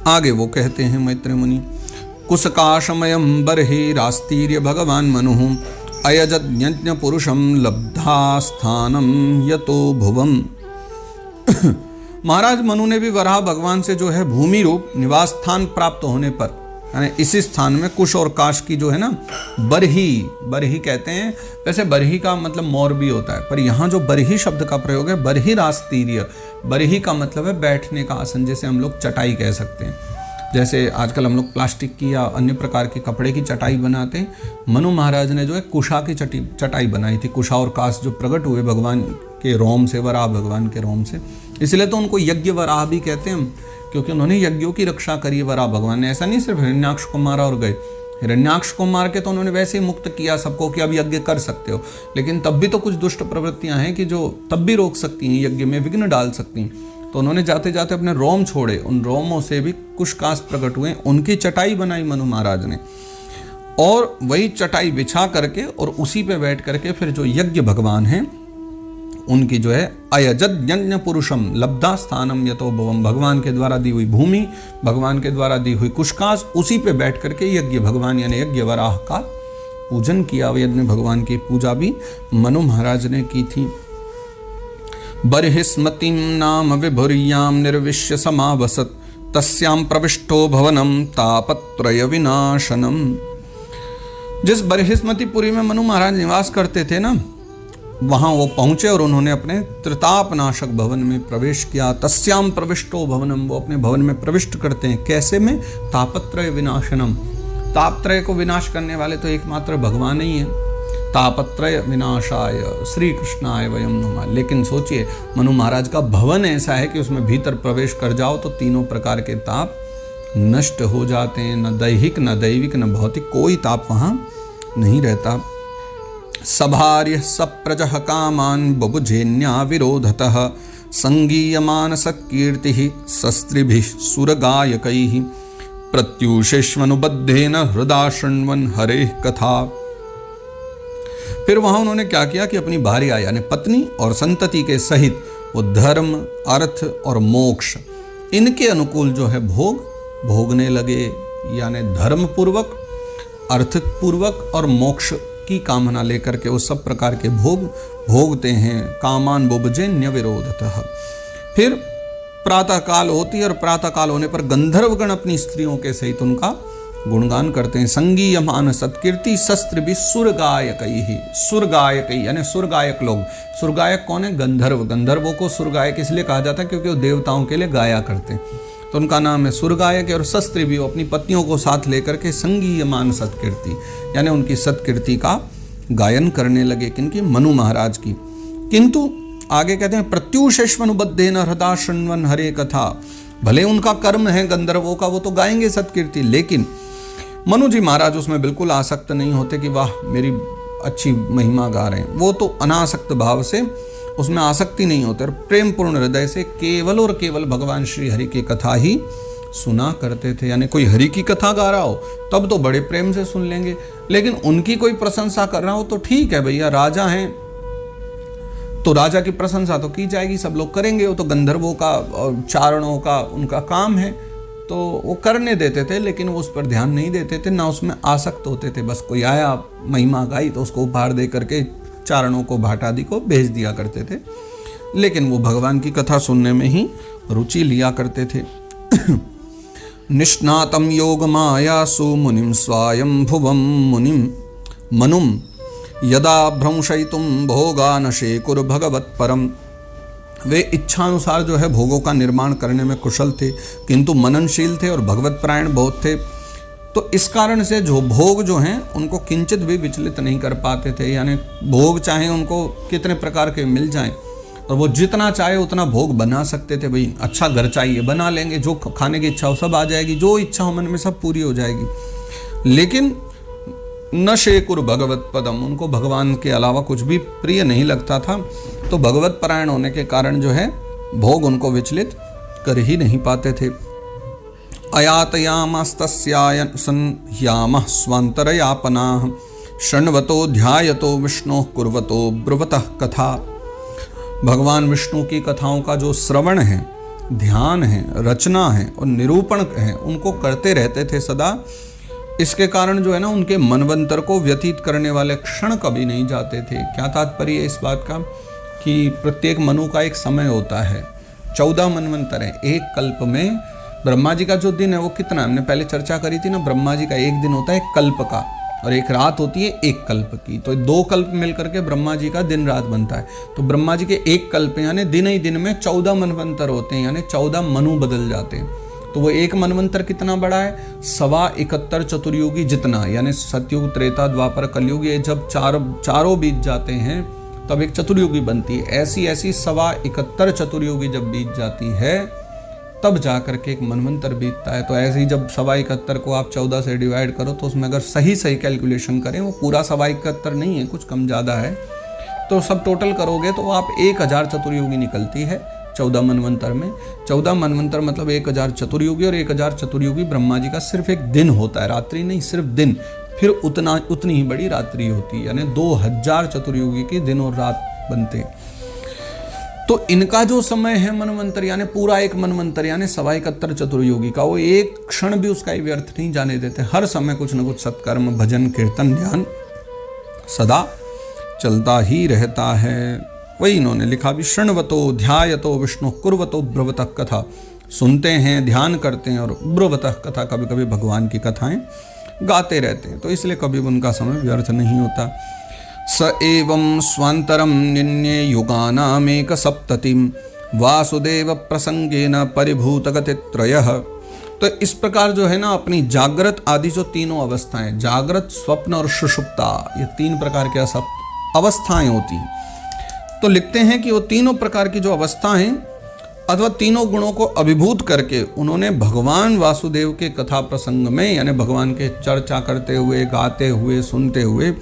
आगे वो कहते हैं मैत्रेय मुनि, कुसकाशमयम बर्हिरास्तीर्य भगवान मनुः अयजज्ञ पुरुषम लब्धा स्थानम यतो भुवम। महाराज मनु ने भी वराह भगवान से जो है भूमि रूप निवास स्थान प्राप्त होने पर, यानी इसी स्थान में कुश और काश की जो है ना बरही कहते हैं। वैसे बरही का मतलब मोर भी होता है, पर यहाँ जो बरही शब्द का प्रयोग है, बरहिरास्तीर्य, बरही का मतलब है बैठने का आसन, जैसे हम लोग चटाई कह सकते हैं। जैसे आजकल हम लोग प्लास्टिक की या अन्य प्रकार के कपड़े की चटाई बनाते हैं, मनु महाराज ने जो है कुशा की चटाई बनाई थी। कुशा और काश जो प्रकट हुए भगवान के रोम से, वराह भगवान के रोम से, इसलिए तो उनको यज्ञ वराह भी कहते हैं, क्योंकि उन्होंने यज्ञों की रक्षा करी है वराह भगवान ने। ऐसा नहीं सिर्फ हिरण्याक्ष को मारा और गए, हिरण्याक्ष को मार के तो उन्होंने वैसे ही मुक्त किया सबको कि अब यज्ञ कर सकते हो, लेकिन तब भी तो कुछ दुष्ट प्रवृत्तियां हैं कि जो तब भी रोक सकती हैं, यज्ञ में विघ्न डाल सकती हैं। तो उन्होंने जाते जाते अपने रोम छोड़े, उन रोमों से भी कुश काश प्रकट हुए, उनकी चटाई बनाई मनु महाराज ने, और वही चटाई बिछा करके और उसी पे बैठ करके फिर जो यज्ञ भगवान हैं उनकी जो है अयजद यज्ञ पुरुषम लब्धा स्थानम यतो भवम, भगवान के द्वारा दी हुई भूमि, भगवान के द्वारा दी हुई कुशकाश, उसी पे बैठ करके यज्ञ भगवान यानी यज्ञ वराह का पूजन किया। यज्ञ भगवान की पूजा भी मनु महाराज ने की थी। बर्हिस्मतिं नाम विभुर्याम निर्विश्य समावसत तस्याम प्रविष्टो भवनम तापत्रय विनाशनम। जिस बर्हिस्मतिपुरी में मनु महाराज निवास करते थे ना, वहां वो पहुंचे और उन्होंने अपने त्रितापनाशक भवन में प्रवेश किया। तस्याम प्रविष्टो भवनम, वो अपने भवन में प्रविष्ट करते हैं। कैसे में? तापत्रय विनाशनम, तापत्रय को विनाश करने वाले तो एकमात्र भगवान ही है। तापत्रय विनाशाय श्री कृष्णाय वयम नमः। लेकिन सोचिए, मनु महाराज का भवन ऐसा है कि उसमें भीतर प्रवेश कर जाओ तो तीनों प्रकार के ताप नष्ट हो जाते हैं। न दैहिक, न दैविक, न भौतिक, कोई ताप वहां नहीं रहता। सभार्य सप्रजः कामान बबुझेन्या विरोधतः संगीयमान सत्कीर्तिः शस्त्रिभिः सुरगायकैः प्रत्यूषेष्वनुबद्धेन हृदा शृण्वन् हरेः कथा। फिर वहां उन्होंने क्या किया कि अपनी भार्या यानी पत्नी और संतति के सहित वो धर्म, अर्थ और मोक्ष, इनके अनुकूल जो है भोग भोगने लगे। यानी धर्म पूर्वक, अर्थ पूर्वक और मोक्ष की कामना लेकर के वो सब प्रकार के भोग भोगते हैं। कामान बुभजेन्य विरोधतः। फिर प्रातः काल होती है और प्रातः काल होने पर गंधर्वगण अपनी स्त्रियों के सहित उनका गुणगान करते हैं। संगीयमान सत्कीर्ति शस्त्र भी सुरगायक ही, सुरगायक यानी सुरगायक लोग। सुरगायक कौन है? गंधर्व। गंधर्वों को सुरगायक इसलिए कहा जाता है क्योंकि वो देवताओं के लिए गाया करते हैं, तो उनका नाम है सुरगायक। और शस्त्र भी वो अपनी पत्नियों को साथ लेकर के संगीयमान सत्कीर्ति यानी उनकी सत्कीर्ति का गायन करने लगे। किनकी? मनु महाराज की। किंतु आगे कहते हैं प्रत्युषेष्वनुबद्धेन हृदा शृण्वन् हरे कथा। भले उनका कर्म है गंधर्वों का, वो तो गाएंगे सत्कीर्ति, लेकिन मनु जी महाराज उसमें बिल्कुल आसक्त नहीं होते कि वाह मेरी अच्छी महिमा गा रहे हैं। वो तो अनासक्त भाव से उसमें आसक्ति नहीं होते और प्रेम पूर्ण हृदय से केवल और केवल भगवान श्री हरि की कथा ही सुना करते थे। यानी कोई हरि की कथा गा रहा हो तब तो बड़े प्रेम से सुन लेंगे, लेकिन उनकी कोई प्रशंसा कर रहा हो तो ठीक है भैया, राजा हैं तो राजा की प्रशंसा तो की जाएगी, सब लोग करेंगे। वो तो गंधर्वों का और चारणों का उनका काम है, तो वो करने देते थे, लेकिन वो उस पर ध्यान नहीं देते थे, ना उसमें आसक्त होते थे। बस कोई आया महिमा गाई तो उसको उपहार दे करके चारणों को, भाट आदि को भेज दिया करते थे, लेकिन वो भगवान की कथा सुनने में ही रुचि लिया करते थे। निष्णातम योग मायासु मुनिम स्वायं भुवम मुनिम मनुम यदा भ्रंशयितुम भोगा नशे कुर भगवत परम। वे इच्छानुसार जो है भोगों का निर्माण करने में कुशल थे, किंतु मननशील थे और भगवत परायण बहुत थे। तो इस कारण से जो भोग जो हैं उनको किंचित भी विचलित नहीं कर पाते थे। यानी भोग चाहे उनको कितने प्रकार के मिल जाएं और वो जितना चाहे उतना भोग बना सकते थे। भाई अच्छा घर चाहिए, बना लेंगे, जो खाने की इच्छा हो सब आ जाएगी, जो इच्छा हो मन में सब पूरी हो जाएगी। लेकिन न शेकुर भगवत पदम, उनको भगवान के अलावा कुछ भी प्रिय नहीं लगता था। तो भगवत परायण होने के कारण जो है भोग उनको विचलित कर ही नहीं पाते थे। अयातयामस्तस्यायन संह्यामः स्वांतरयापनाः शृण्वतो ध्यायतो विष्णोः कुर्वतो ब्रुवतः कथा। भगवान विष्णु की कथाओं का जो श्रवण है ध्यान है, रचना है और निरूपण है, उनको करते रहते थे सदा। इसके कारण जो है ना, उनके मनवंतर को व्यतीत करने वाले क्षण कभी नहीं जाते थे। क्या तात्पर्य है इस बात का कि प्रत्येक मनु का एक समय होता है, 14 मनवंतर है। एक कल्प में ब्रह्मा जी का जो दिन है वो कितना, हमने पहले चर्चा करी थी ना, ब्रह्मा जी का एक दिन होता है कल्प का, और एक रात होती है एक कल्प की। तो 2 कल्प मिलकर के ब्रह्मा जी का दिन रात बनता है। तो ब्रह्मा जी के एक कल्प यानी दिन ही दिन में 14 मनवंतर होते हैं, यानी 14 मनु बदल जाते हैं। तो वो एक मनवंतर कितना बड़ा है, 71 चतुर्युगी जितना, यानी सतयुग, त्रेता, द्वापर, कलयुग, ये जब चारों बीत जाते हैं तब एक चतुर्युगी बनती है। ऐसी 71 चतुर्युगी जब बीत जाती है तब जा करके एक मनवंतर बीतता है। तो ऐसे ही जब 71 को आप 14 से डिवाइड करो तो उसमें अगर सही कैलकुलेशन करें, वो पूरा 71 नहीं है, कुछ कम ज़्यादा है, तो सब टोटल करोगे तो आप 1000 चतुर्युगी निकलती है 14 मनवंतर में। 14 मनवंतर मतलब 1000 चतुर्युगी, और 1000 चतुर्युगी ब्रह्मा जी का सिर्फ एक दिन होता है, रात्रि नहीं, सिर्फ दिन। फिर उतनी ही बड़ी रात्रि होती है, यानी 2000 चतुर्युगी की दिन और रात बनते हैं। तो इनका जो समय है मनवंतर, यानी पूरा एक मनवंतर, यानी 71 चतुर्युगी का, वो एक क्षण भी उसका व्यर्थ नहीं जाने देते। हर समय कुछ न कुछ सत्कर्म, भजन, कीर्तन, ध्यान सदा चलता ही रहता है। वही इन्होंने लिखा भी, शृण्वतो ध्यायतो विष्णु कुर्वतो ब्रवतः कथा, सुनते हैं, ध्यान करते हैं, और ब्रवतः कथा, कभी कभी भगवान की कथाएं गाते रहते हैं। तो इसलिए कभी उनका समय व्यर्थ नहीं होता। स एवं स्वांतरम निन्ये युगानामेक सप्ततिम वासुदेव प्रसंगेन परिभूत गतित्रयः। तो इस प्रकार जो है ना, अपनी जागृत आदि जो तीनों अवस्थाएं, जागृत, स्वप्न और सुषुप्ता, ये 3 प्रकार के अवस्थाएं होती हैं। तो लिखते हैं कि वो तीनों प्रकार की जो अवस्थाएं अथवा तीनों गुणों को अभिभूत करके उन्होंने भगवान वासुदेव के कथा प्रसंग में, यानी भगवान के चर्चा करते हुए, गाते हुए, सुनते हुए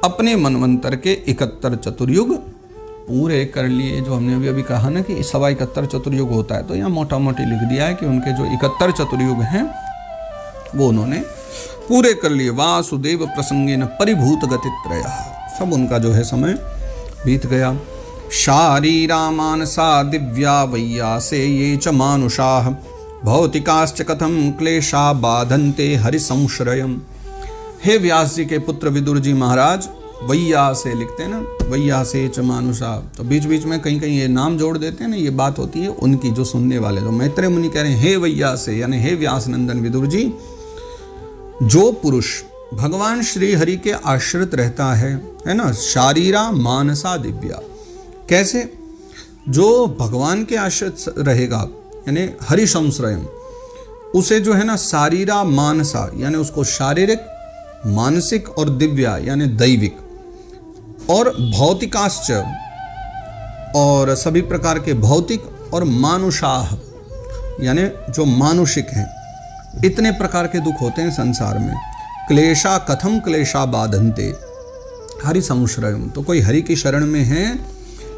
अपने मनवंतर के 71 चतुर्युग पूरे कर लिए। जो हमने अभी कहा ना कि 71 चतुर्युग होता है, तो यहाँ मोटा मोटी लिख दिया है कि उनके जो 71 चतुर्युग हैं वो उन्होंने पूरे कर लिए। वासुदेव प्रसंगेन परिभूत गतित्रयः, सब उनका जो है समय बीत गया। शारीरा मानसा दिव्या वैयासे ये च मानुषाः भौतिकाश्च कथं क्लेशा बाधन्ते हरिसंश्रयम्। हे व्यास जी के पुत्र विदुर जी महाराज, वैया से लिखते हैं ना, वैया से च मानुषा, तो बीच बीच में कहीं कहीं ये नाम जोड़ देते हैं ना, ये बात होती है उनकी जो सुनने वाले। तो मैत्रेय मुनि कह रहे हैं, हे वैया से, यानी हे व्यास नंदन विदुर जी, जो पुरुष भगवान श्री हरि के आश्रित रहता है ना, शारीरा मानसा दिव्या, कैसे, जो भगवान के आश्रित रहेगा, यानी हरि संश्रयम, उसे जो है ना शारीरा मानसा, यानी उसको शारीरिक, मानसिक और दिव्या यानी दैविक, और भौतिकाश्च, और सभी प्रकार के भौतिक, और मानुषाह यानी जो मानुषिक हैं, इतने प्रकार के दुख होते हैं संसार में। क्लेशा कथम क्लेशा बाधन्ते हरि संश्रयम, तो कोई हरि की शरण में है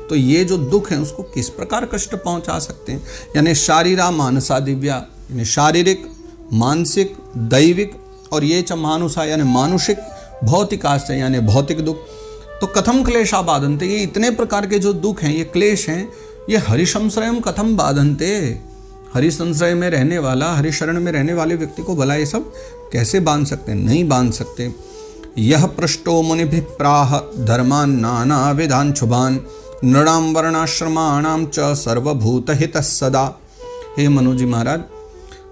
तो ये जो दुख है उसको किस प्रकार कष्ट पहुंचा सकते हैं। यानी शारीरा मानसा दिव्या, यानी शारीरिक, मानसिक, दैविक, और ये च मानुषा यानी मानुषिक, भौतिकाश्च यानी भौतिक दुख। तो कथम क्लेशा बाधन्ते, ये इतने प्रकार के जो दुख हैं, ये क्लेश हैं, ये हरि संश्रयम कथम बाधन्ते, हरि संश्रय में रहने वाला, हरि शरण में रहने वाले व्यक्ति को भला ये सब कैसे बांध सकते हैं, नहीं बांध सकते। यह पृष्ठो मुनिभिः प्राह धर्मान नाना विधान शुभान नृणाम वर्णाश्रमाणाम च सर्वभूत हितः सदा। हे मनु जी महाराज,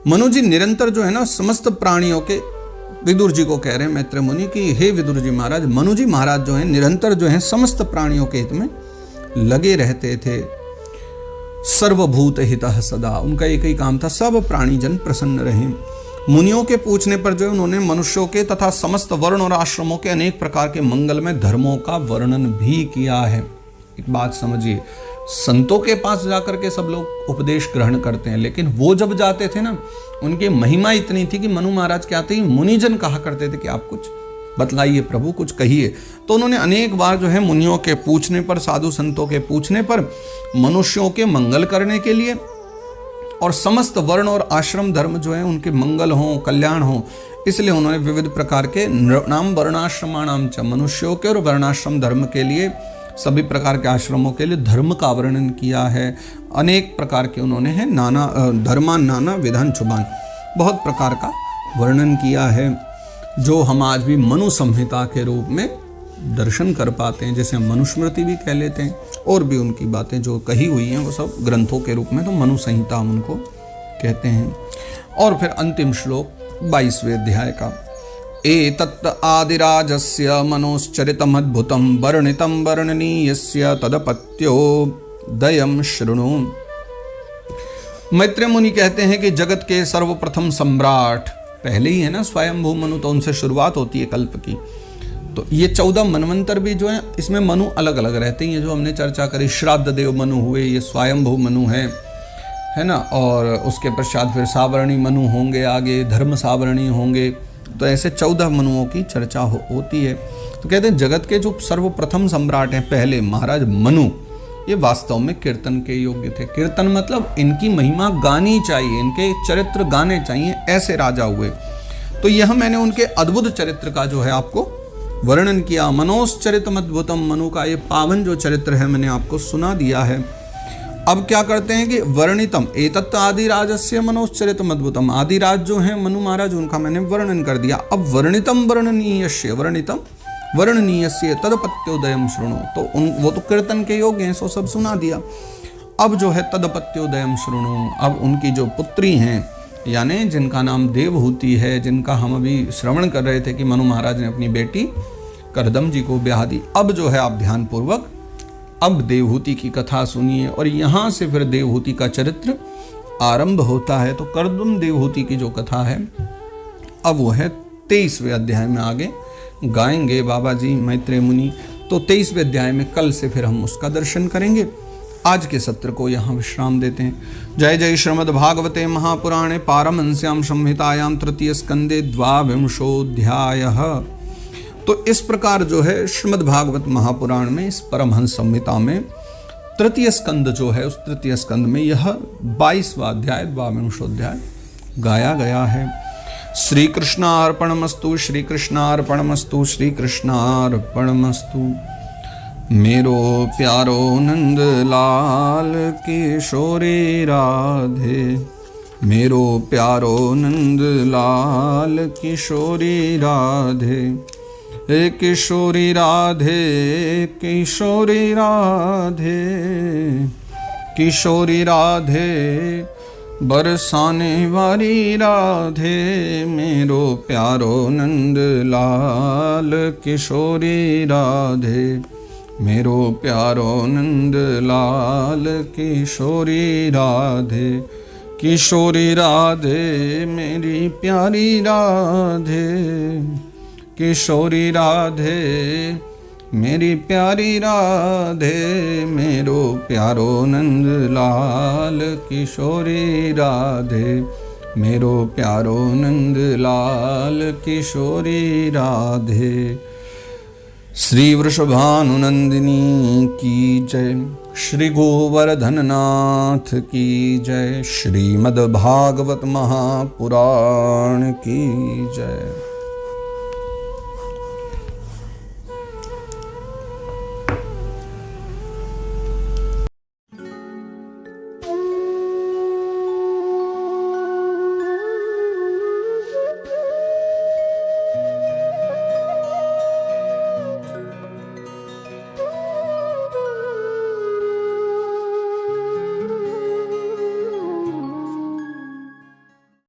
मनु जी निरंतर जो है ना समस्त प्राणियों के, विदुर जी को कह रहे हैं मैत्रेय मुनि कि हे विदुर जी महाराज, मनु जी महाराज जो है निरंतर जो है समस्त प्राणियों के हित में लगे रहते थे। सर्वभूत हितः सदा, उनका एक ही काम था, सब प्राणी जन प्रसन्न रहें। मुनियों के पूछने पर जो है उन्होंने मनुष्यों के तथा समस्त वर्ण और आश्रमों के अनेक प्रकार के मंगलमय धर्मों का वर्णन भी किया है। एक बात समझिए, संतों के पास जाकर के सब लोग उपदेश ग्रहण करते हैं, लेकिन वो जब जाते थे ना, उनकी महिमा इतनी थी कि मनु महाराज क्या थे, मुनिजन कहा करते थे कि आप कुछ बतलाइए प्रभु, कुछ कहिए। तो उन्होंने अनेक बार जो है मुनियों के पूछने पर, साधु संतों के पूछने पर, मनुष्यों के मंगल करने के लिए और समस्त वर्ण और आश्रम धर्म जो है उनके मंगल हो, कल्याण हो, इसलिए उन्होंने विविध प्रकार के नाम वर्णाश्रमाणाम च, मनुष्यों के और वर्णाश्रम धर्म के लिए सभी प्रकार के आश्रमों के लिए धर्म का वर्णन किया है। अनेक प्रकार के उन्होंने है नाना धर्मान नाना विधान छुबान, बहुत प्रकार का वर्णन किया है जो हम आज भी मनु संहिता के रूप में दर्शन कर पाते हैं, जैसे हम मनुस्मृति भी कह लेते हैं, और भी उनकी बातें जो कही हुई हैं वो सब ग्रंथों के रूप में, तो मनु संहिता हम उनको कहते हैं। और फिर अंतिम श्लोक 22वें अध्याय का, एतत् आदिराजस्य मनोश्चरितमद्भुतं वर्णितं वर्णनीयस्य तदपत्यो दयं शृणु। मैत्रेय मुनि कहते हैं कि जगत के सर्वप्रथम सम्राट पहले ही है ना स्वयंभू मनु, तो उनसे शुरुआत होती है कल्प की। तो ये 14 मनवंतर भी जो है इसमें मनु अलग अलग रहते हैं, जो हमने चर्चा करी, श्राद्ध देव मनु हुए, ये स्वयंभू मनु है ना, और उसके पश्चात फिर सावरणी मनु होंगे, आगे धर्म सावरणी होंगे, तो ऐसे 14 मनुओं की चर्चा होती है। तो कहते हैं जगत के जो सर्वप्रथम सम्राट हैं पहले महाराज मनु, ये वास्तव में कीर्तन के योग्य थे। कीर्तन मतलब इनकी महिमा गानी चाहिए, इनके चरित्र गाने चाहिए, ऐसे राजा हुए। तो यह मैंने उनके अद्भुत चरित्र का जो है आपको वर्णन किया। मनोश्चरितम अद्भुतम, मनु का ये पावन जो चरित्र है मैंने आपको सुना दिया है। अब क्या करते हैं कि वर्णितम एतत् आदिराजस्य मनोश्चरितम अद्भुतम, आदिराज जो हैं मनु महाराज उनका मैंने वर्णन कर दिया। अब वर्णितम वर्णनीयस्य, वर्णितम वर्णनीयस्य तदपत्योदयम शृणु, तो वो तो कीर्तन के योग्य हैं, सो सब सुना दिया। अब जो है तदपत्योदयम शृणु, अब उनकी जो पुत्री हैं यानी जिनका नाम देवहूति है, जिनका हम अभी श्रवण कर रहे थे कि मनु महाराज ने अपनी बेटी करदम जी को ब्याह दी, अब जो है आप ध्यान पूर्वक अब देवहूति की कथा सुनिए, और यहाँ से फिर देवहूति का चरित्र आरंभ होता है। तो करदम देवहूति की जो कथा है अब वो है 23वें अध्याय में आगे गाएंगे बाबा जी मैत्रेय मुनि। तो 23वें अध्याय में कल से फिर हम उसका दर्शन करेंगे। आज के सत्र को यहाँ विश्राम देते हैं। जय जय श्रीमद् भागवते महापुराणे पारमहंस्याम संहितायाम तृतीय स्कंदे 22वाध्यायः। तो इस प्रकार जो है श्रीमद् भागवत महापुराण में इस परमहंस संहिता में तृतीय स्कंद जो है, उस तृतीय स्कंद में यह 22वां अध्याय 22वाध्याय गाया गया है। श्री कृष्णार्पणमस्तु, श्री कृष्णार्पणमस्तु, श्री कृष्णार्पणमस्तु। मेरो प्यारो नंद लाल किशोरी राधे, मेरो प्यारो नंद लाल किशोरी राधे, हे किशोरी राधे किशोरी राधे, किशोरी राधे बरसाने वाली राधे, मेरो प्यारो नंद लाल किशोरी राधे, मेरो प्यारो नंद लाल किशोरी राधे, किशोरी राधे मेरी प्यारी राधे, किशोरी राधे मेरी प्यारी राधे, मेरो प्यारो नंद लाल किशोरी राधे, मेरो प्यारो नंद लाल किशोरी राधे। श्री वृषभानुनंदिनी की जय, श्री गोवर्धन नाथ की जय, श्रीमद् भागवत महापुराण की जय।